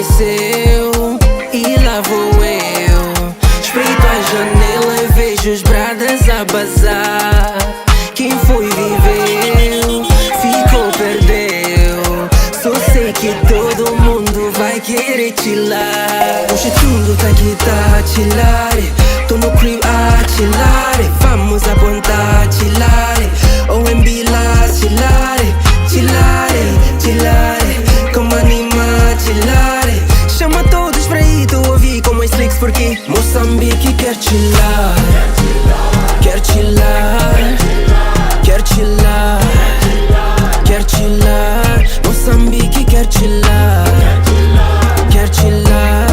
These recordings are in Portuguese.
amanheceu e lá vou eu. Espreito a janela e vejo os bradas a bazar. Quem foi viveu, ficou perdeu. Só sei que todo mundo vai querer chilar. Hoje tudo tá aqui, tá a chilar. Tô no crib a chilar. Vamos apontar, chilar. Ou em bila, chilar. Chilar, chilar. Como anima, chilar. Chama todos pra ir, tu ouvir como é slicks porque Moçambique quer chilar. Quer chilar. Quer chilar. Quer chilar. Moçambique quer chilar. Quer chilar.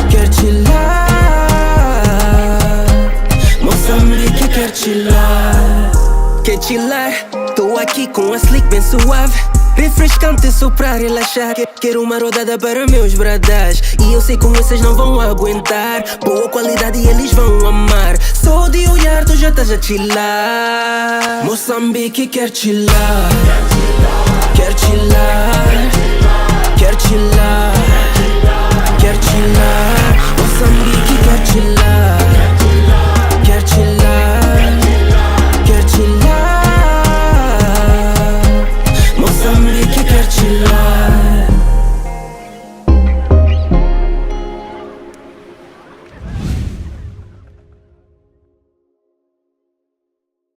Quer chilar. Moçambique quer chilar. Quer chilar. Tô aqui com a slick bem suave, refrescante só pra relaxar. Quero uma rodada para meus bradas e eu sei como vocês não vão aguentar. Boa qualidade e eles vão amar. Só de olhar tu já estás a chilar. Moçambique quer chilar. Quer chilar.